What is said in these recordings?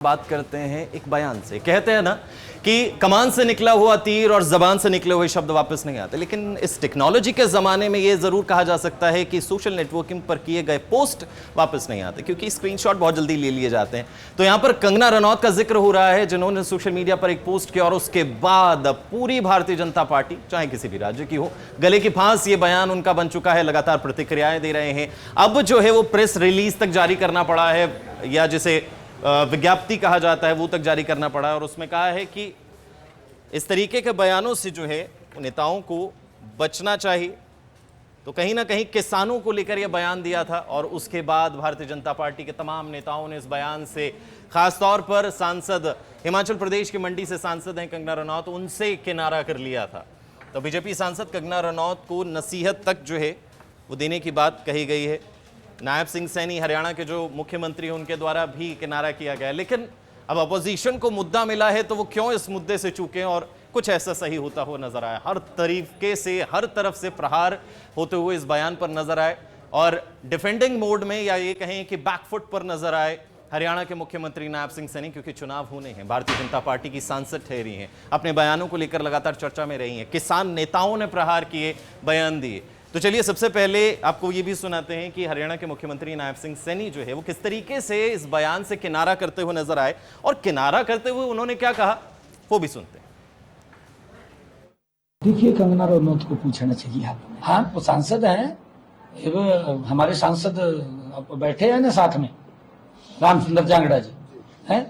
बात करते हैं एक बयान से। कहते हैं ना कि कमान से निकला हुआ तीर और जबान से निकले हुए शब्द वापस नहीं आते, लेकिन इस टेक्नोलॉजी के जमाने में यह जरूर कहा जा सकता है कि सोशल नेटवर्किंग पर किए गए पोस्ट वापस नहीं आते, क्योंकि स्क्रीनशॉट बहुत जल्दी ले लिए जाते हैं। तो यहां पर कंगना रनौत का जिक्र हो रहा है, जिन्होंने सोशल मीडिया पर एक पोस्ट किया और उसके बाद पूरी भारतीय जनता पार्टी, चाहे किसी भी राज्य की हो, गले की फांस ये बयान उनका बन चुका है। लगातार प्रतिक्रियाएं दे रहे हैं। अब जो है वो प्रेस रिलीज तक जारी करना पड़ा है, या जिसे विज्ञप्ति कहा जाता है, वो तक जारी करना पड़ा है। और उसमें कहा है कि इस तरीके के बयानों से जो है नेताओं को बचना चाहिए। तो कहीं ना कहीं किसानों को लेकर यह बयान दिया था, और उसके बाद भारतीय जनता पार्टी के तमाम नेताओं ने इस बयान से, खासतौर पर सांसद, हिमाचल प्रदेश की मंडी से सांसद हैं कंगना रनौत, उनसे किनारा कर लिया था। तो बीजेपी सांसद कंगना रनौत को नसीहत तक जो है वो देने की बात कही गई है। नायब सिंह सैनी, हरियाणा के जो मुख्यमंत्री हैं, उनके द्वारा भी किनारा किया गया। लेकिन अब अपोजिशन को मुद्दा मिला है, तो वो क्यों इस मुद्दे से चूके, और कुछ ऐसा सही होता हुआ नजर आया। हर तरीके से, हर तरफ से प्रहार होते हुए इस बयान पर नजर आए, और डिफेंडिंग मोड में, या ये कहें कि बैकफुट पर नजर आए हरियाणा के मुख्यमंत्री नायब सिंह सैनी, क्योंकि चुनाव होने हैं। भारतीय जनता पार्टी की सांसद ठहरी हैं, अपने बयानों को लेकर लगातार चर्चा में रही हैं। किसान नेताओं ने प्रहार किए, बयान दिए। तो चलिए सबसे पहले आपको ये भी सुनाते हैं कि हरियाणा के मुख्यमंत्री नायब सिंह सैनी जो है वो किस तरीके से इस बयान से किनारा करते हुए नजर आए, और किनारा करते हुए उन्होंने क्या कहा वो भी सुनते हैं। देखिए, कंगना रनौत को पूछना चाहिए आप। हाँ, वो सांसद हैं, हमारे सांसद बैठे हैं ना साथ में, रामचंद्र जांगड़ा जी हैं,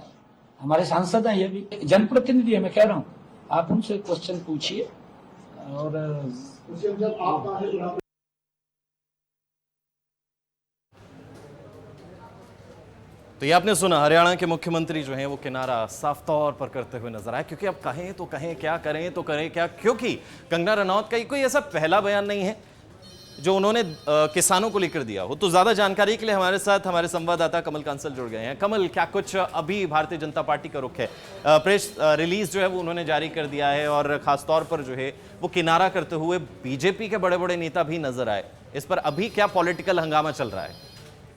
हमारे सांसद हैं। ये भी जनप्रतिनिधि है, मैं कह रहा हूँ। आप उनसे क्वेश्चन पूछिए। और तो ये आपने सुना, हरियाणा के मुख्यमंत्री जो हैं वो किनारा साफ तौर पर करते हुए नजर आए। क्योंकि अब कहें तो कहें क्या, करें तो करें क्या, क्योंकि कंगना रनौत का कोई ऐसा पहला बयान नहीं है जो उन्होंने किसानों को लेकर दिया हो। तो ज्यादा जानकारी के लिए हमारे साथ हमारे संवाददाता कमल कांसल जुड़ गए हैं। कमल, क्या कुछ अभी भारतीय जनता पार्टी का रुख है? प्रेस रिलीज जो है वो उन्होंने जारी कर दिया है, और खासतौर पर जो है वो किनारा करते हुए बीजेपी के बड़े बड़े नेता भी नजर आए। इस पर अभी क्या पॉलिटिकल हंगामा चल रहा है?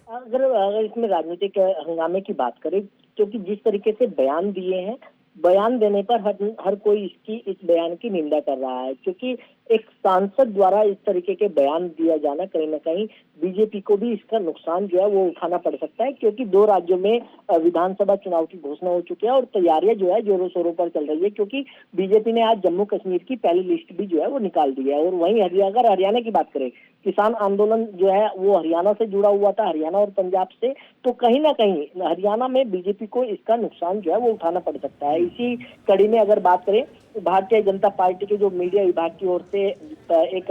अगर इसमें राजनीतिक हंगामे की बात करें, क्योंकि जिस तरीके से बयान दिए हैं, बयान देने पर हर कोई इस बयान की निंदा कर रहा है। क्योंकि एक सांसद द्वारा इस तरीके के बयान दिया जाना कहीं ना कहीं बीजेपी को भी इसका नुकसान जो है वो उठाना पड़ सकता है। क्योंकि 2 राज्यों में विधानसभा चुनाव की घोषणा हो चुकी है, और तैयारियां जो है जोरों शोरों पर चल रही है। क्योंकि बीजेपी ने आज जम्मू कश्मीर की पहली लिस्ट भी जो है वो निकाल दी है। और वहीं अगर हरियाणा की बात करें, किसान आंदोलन जो है वो हरियाणा से जुड़ा हुआ था, हरियाणा और पंजाब से। तो कहीं ना कहीं हरियाणा में बीजेपी को इसका नुकसान जो है वो उठाना पड़ सकता है। इसी कड़ी में अगर बात करें, भारतीय जनता पार्टी के जो मीडिया विभाग की ओर से एक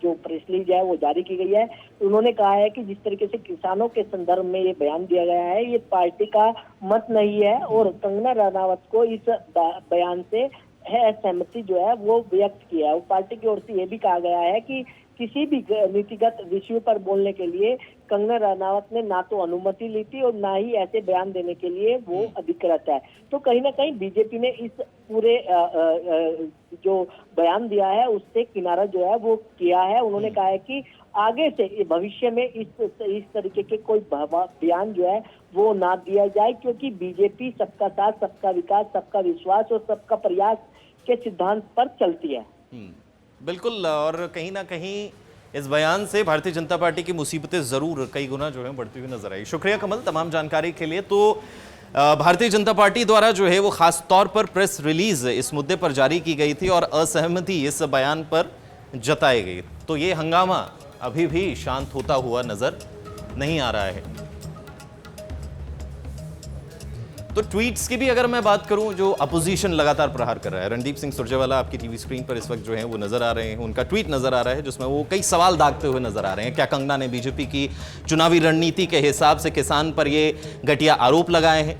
जो प्रेस रिलीज है वो जारी की गई है। उन्होंने कहा है कि जिस तरीके से किसानों के संदर्भ में ये बयान दिया गया है, ये पार्टी का मत नहीं है, और कंगना रनौत को इस बयान से सहमति जो है वो व्यक्त किया है। पार्टी की ओर से ये भी कहा गया है कि किसी भी नीतिगत विषयों पर बोलने के लिए कंगना रनौत ने ना तो अनुमति ली थी, और ना ही ऐसे बयान देने के लिए वो अधिकृत है। तो कहीं ना कहीं बीजेपी ने इस पूरे जो बयान दिया है उससे किनारा जो है वो किया है। उन्होंने कहा है कि आगे से भविष्य में इस तरीके के कोई बयान जो है वो ना दिया जाए, क्योंकि बीजेपी सबका साथ, सबका विकास, सबका विश्वास और सबका प्रयास के सिद्धांत पर चलती है। बिल्कुल, और कहीं ना कहीं इस बयान से भारतीय जनता पार्टी की मुसीबतें जरूर कई गुना जो है बढ़ती हुई नजर आई। शुक्रिया कमल तमाम जानकारी के लिए। तो भारतीय जनता पार्टी द्वारा जो है वो खास तौर पर प्रेस रिलीज इस मुद्दे पर जारी की गई थी, और असहमति इस बयान पर जताई गई। तो ये हंगामा अभी भी शांत होता हुआ नजर नहीं आ रहा है। तो ट्वीट्स की भी अगर मैं बात करूं, जो अपोजिशन लगातार प्रहार कर रहा है, रणदीप सिंह सुरजेवाला आपकी टीवी स्क्रीन पर इस वक्त जो है वो नजर आ रहे हैं। उनका ट्वीट नजर आ रहा है जिसमें वो कई सवाल दागते हुए नजर आ रहे हैं। क्या कंगना ने बीजेपी की चुनावी रणनीति के हिसाब से किसान पर ये घटिया आरोप लगाए हैं?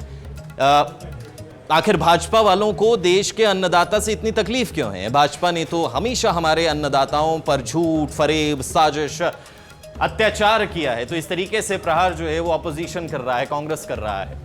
आखिर भाजपा वालों को देश के अन्नदाता से इतनी तकलीफ क्यों है? भाजपा ने तो हमेशा हमारे अन्नदाताओं पर झूठ, फरेब, साजिश, अत्याचार किया है। तो इस तरीके से प्रहार जो है वो अपोजिशन कर रहा है, कांग्रेस कर रहा है।